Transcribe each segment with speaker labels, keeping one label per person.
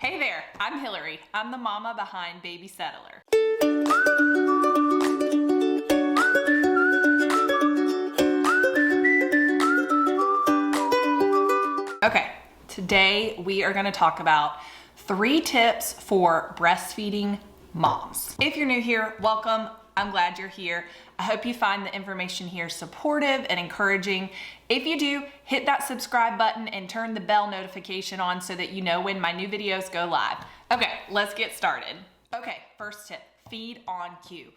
Speaker 1: Hey there, I'm Hillary. I'm the mama behind Baby Settler. Okay, today we are going to talk about 3 tips for breastfeeding moms. If you're new here, welcome. I'm glad you're here. I hope you find the information here supportive and encouraging. If you do, hit that subscribe button and turn the bell notification on so that you know when my new videos go live. Okay, let's get started. Okay, first tip, feed on cue.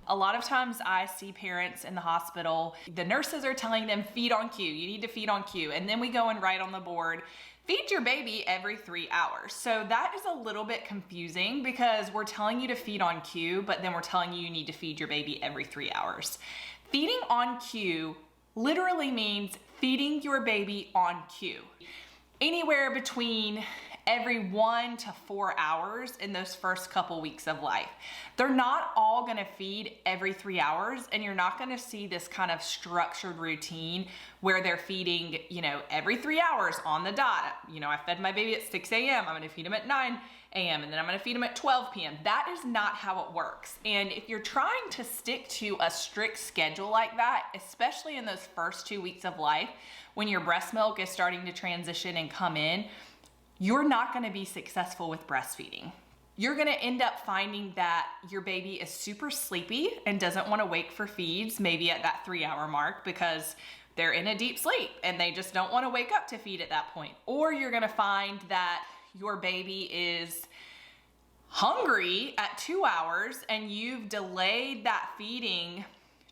Speaker 1: A lot of times I see parents in the hospital, the nurses are telling them feed on cue, you need to feed on cue. And then we go and write on the board, feed your baby every 3 hours. So that is a little bit confusing because we're telling you to feed on cue, but then we're telling you you need to feed your baby every 3 hours. Feeding on cue literally means feeding your baby on cue. Anywhere between every 1 to 4 hours in those first couple weeks of life. They're not all gonna feed every 3 hours, and you're not gonna see this kind of structured routine where they're feeding, every 3 hours on the dot. I fed my baby at 6 a.m. I'm gonna feed him at 9 a.m. and then I'm gonna feed him at 12 p.m. That is not how it works. And if you're trying to stick to a strict schedule like that, especially in those first 2 weeks of life, when your breast milk is starting to transition and come in, you're not gonna be successful with breastfeeding. You're gonna end up finding that your baby is super sleepy and doesn't wanna wake for feeds, maybe at that 3 hour mark because they're in a deep sleep and they just don't wanna wake up to feed at that point. Or you're gonna find that your baby is hungry at 2 hours and you've delayed that feeding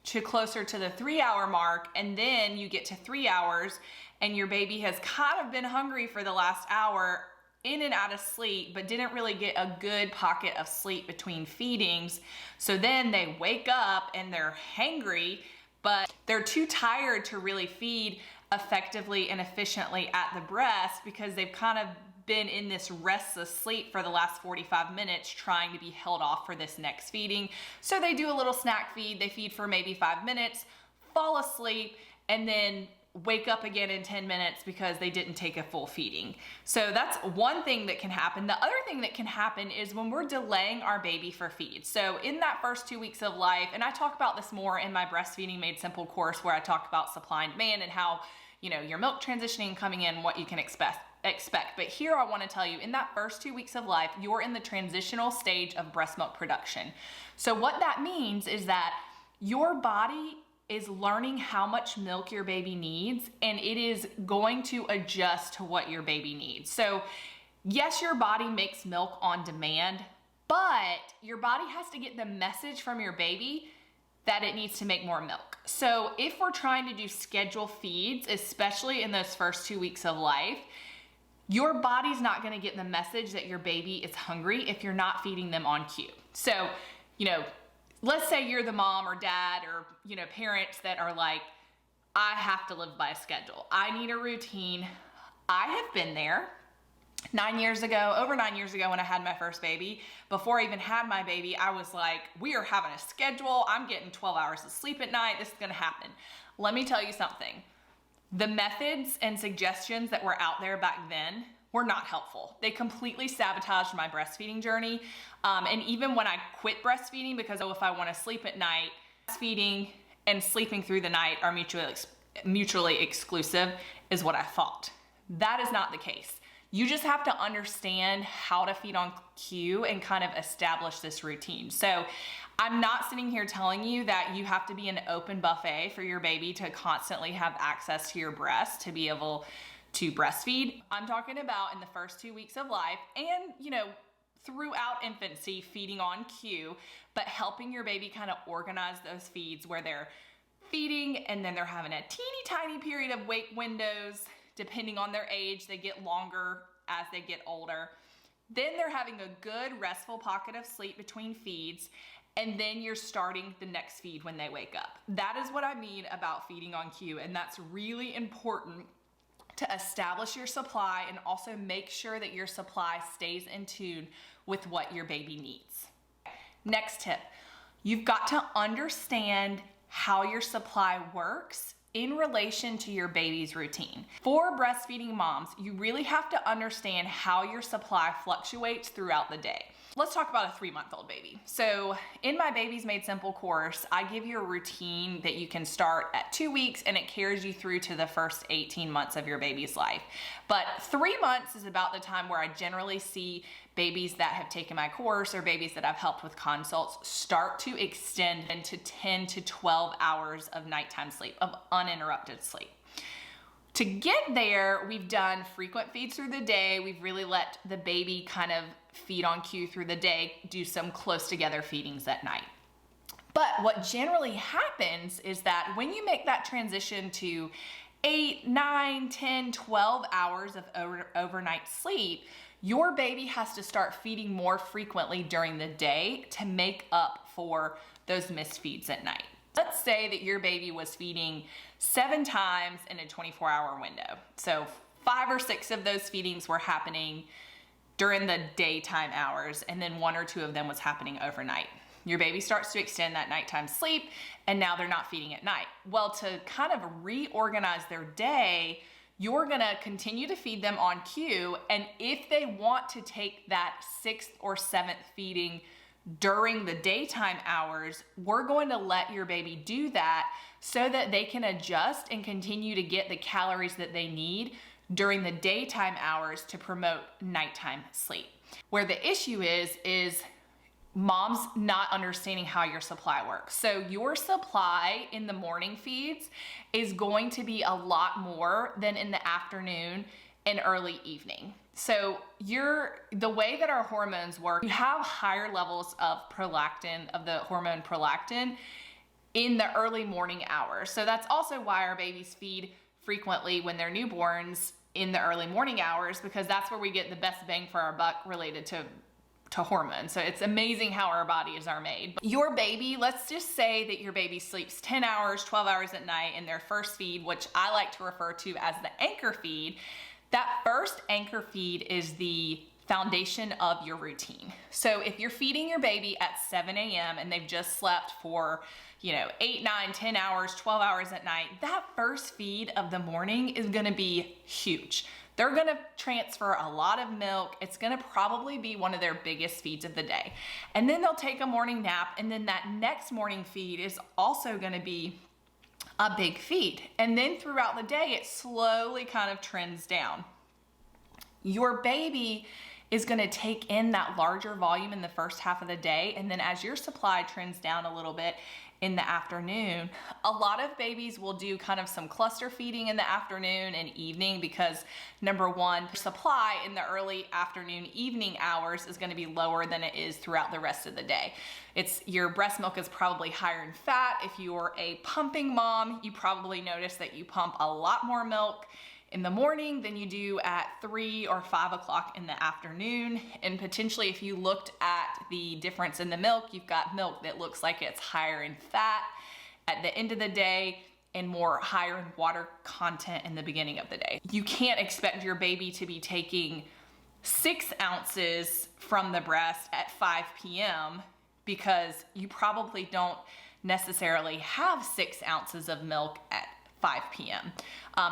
Speaker 1: to closer to the 3 hour mark, and then you get to 3 hours and your baby has kind of been hungry for the last hour, in and out of sleep, but didn't really get a good pocket of sleep between feedings. So then they wake up and they're hangry, but they're too tired to really feed effectively and efficiently at the breast because they've kind of been in this restless sleep for the last 45 minutes trying to be held off for this next feeding. So they do a little snack feed, they feed for maybe 5 minutes, fall asleep, and then wake up again in 10 minutes because they didn't take a full feeding. So that's one thing that can happen. The other thing that can happen is when we're delaying our baby for feed. So in that first 2 weeks of life, and I talk about this more in my Breastfeeding Made Simple course where I talk about supply and demand and how, your milk transitioning coming in, what you can expect. But here I want to tell you, in that first 2 weeks of life, you're in the transitional stage of breast milk production. So what that means is that your body is learning how much milk your baby needs, and it is going to adjust to what your baby needs. So yes, your body makes milk on demand, but your body has to get the message from your baby that it needs to make more milk. So if we're trying to do schedule feeds, especially in those first 2 weeks of life, your body's not gonna get the message that your baby is hungry if you're not feeding them on cue. So, let's say you're the mom or dad or, parents that are like, I have to live by a schedule. I need a routine. I have been there. Over 9 years ago when I had my first baby, before I even had my baby, I was like, we are having a schedule. I'm getting 12 hours of sleep at night. This is gonna happen. Let me tell you something. The methods and suggestions that were out there back then were not helpful. They completely sabotaged my breastfeeding journey. And even when I quit breastfeeding, because if I want to sleep at night, breastfeeding and sleeping through the night are mutually exclusive is what I thought. That is not the case. You just have to understand how to feed on cue and kind of establish this routine. So I'm not sitting here telling you that you have to be an open buffet for your baby to constantly have access to your breast to be able to breastfeed. I'm talking about in the first 2 weeks of life and, throughout infancy, feeding on cue, but helping your baby kind of organize those feeds where they're feeding and then they're having a teeny tiny period of wake windows. Depending on their age, they get longer as they get older. Then they're having a good restful pocket of sleep between feeds, and then you're starting the next feed when they wake up. That is what I mean about feeding on cue, and that's really important to establish your supply and also make sure that your supply stays in tune with what your baby needs. Next tip, you've got to understand how your supply works in relation to your baby's routine. For breastfeeding moms, you really have to understand how your supply fluctuates throughout the day. Let's talk about a 3-month-old baby. So in my Babies Made Simple course, I give you a routine that you can start at 2 weeks and it carries you through to the first 18 months of your baby's life. But 3 months is about the time where I generally see babies that have taken my course or babies that I've helped with consults start to extend into 10 to 12 hours of nighttime sleep, of uninterrupted sleep. To get there, we've done frequent feeds through the day. We've really let the baby kind of feed on cue through the day, do some close together feedings at night. But what generally happens is that when you make that transition to 8, 9, 10, 12 hours of overnight sleep, your baby has to start feeding more frequently during the day to make up for those missed feeds at night. Let's say that your baby was feeding 7 times in a 24-hour window. So 5 or 6 of those feedings were happening during the daytime hours, and then 1 or 2 of them was happening overnight. Your baby starts to extend that nighttime sleep, and now they're not feeding at night. Well, to kind of reorganize their day, you're gonna continue to feed them on cue, and if they want to take that 6th or 7th feeding during the daytime hours, we're going to let your baby do that so that they can adjust and continue to get the calories that they need during the daytime hours to promote nighttime sleep. Where the issue is moms not understanding how your supply works. So your supply in the morning feeds is going to be a lot more than in the afternoon and early evening. So the way that our hormones work, you have higher levels of prolactin, of the hormone prolactin, in the early morning hours. So that's also why our babies feed frequently when they're newborns in the early morning hours, because that's where we get the best bang for our buck related to hormones. So it's amazing how our bodies are made. Your baby, let's just say that your baby sleeps 10 hours, 12 hours at night in their first feed, which I like to refer to as the anchor feed. That first anchor feed is the foundation of your routine. So if you're feeding your baby at 7 a.m. and they've just slept for 8, 9, 10 hours, 12 hours at night, that first feed of the morning is gonna be huge. They're gonna transfer a lot of milk. It's gonna probably be one of their biggest feeds of the day. And then they'll take a morning nap, and then that next morning feed is also gonna be a big feed. And then throughout the day, it slowly kind of trends down. Your baby is gonna take in that larger volume in the first half of the day, and then as your supply trends down a little bit in the afternoon, a lot of babies will do kind of some cluster feeding in the afternoon and evening because number one, supply in the early afternoon, evening hours is gonna be lower than it is throughout the rest of the day. Your breast milk is probably higher in fat. If you're a pumping mom, you probably notice that you pump a lot more milk in the morning than you do at 3 or 5 o'clock in the afternoon. And potentially if you looked at the difference in the milk, you've got milk that looks like it's higher in fat at the end of the day and more higher in water content in the beginning of the day. You can't expect your baby to be taking 6 ounces from the breast at 5 p.m. because you probably don't necessarily have 6 ounces of milk at 5 p.m.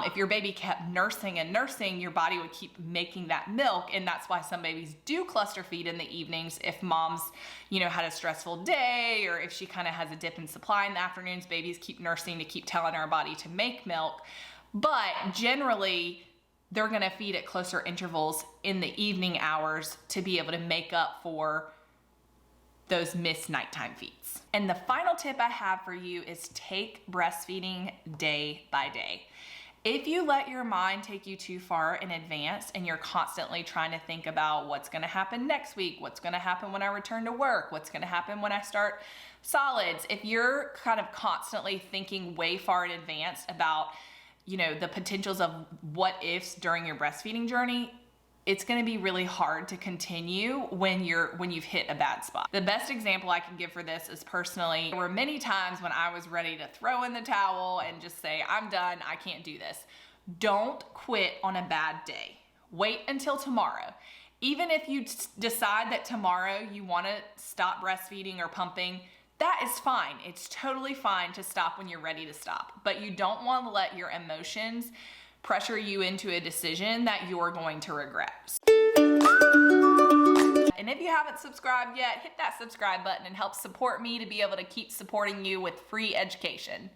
Speaker 1: If your baby kept nursing and nursing, your body would keep making that milk, and that's why some babies do cluster feed in the evenings. If mom's, had a stressful day, or if she kind of has a dip in supply in the afternoons, babies keep nursing to keep telling our body to make milk. But generally, they're gonna feed at closer intervals in the evening hours to be able to make up for those missed nighttime feeds. And the final tip I have for you is take breastfeeding day by day. If you let your mind take you too far in advance and you're constantly trying to think about what's gonna happen next week, what's gonna happen when I return to work, what's gonna happen when I start solids, if you're kind of constantly thinking way far in advance about, the potentials of what ifs during your breastfeeding journey, it's gonna be really hard to continue when you've hit a bad spot. The best example I can give for this is personally, there were many times when I was ready to throw in the towel and just say, I'm done, I can't do this. Don't quit on a bad day. Wait until tomorrow. Even if you decide that tomorrow you wanna stop breastfeeding or pumping, that is fine. It's totally fine to stop when you're ready to stop, but you don't want to let your emotions pressure you into a decision that you're going to regret. And if you haven't subscribed yet, hit that subscribe button and help support me to be able to keep supporting you with free education.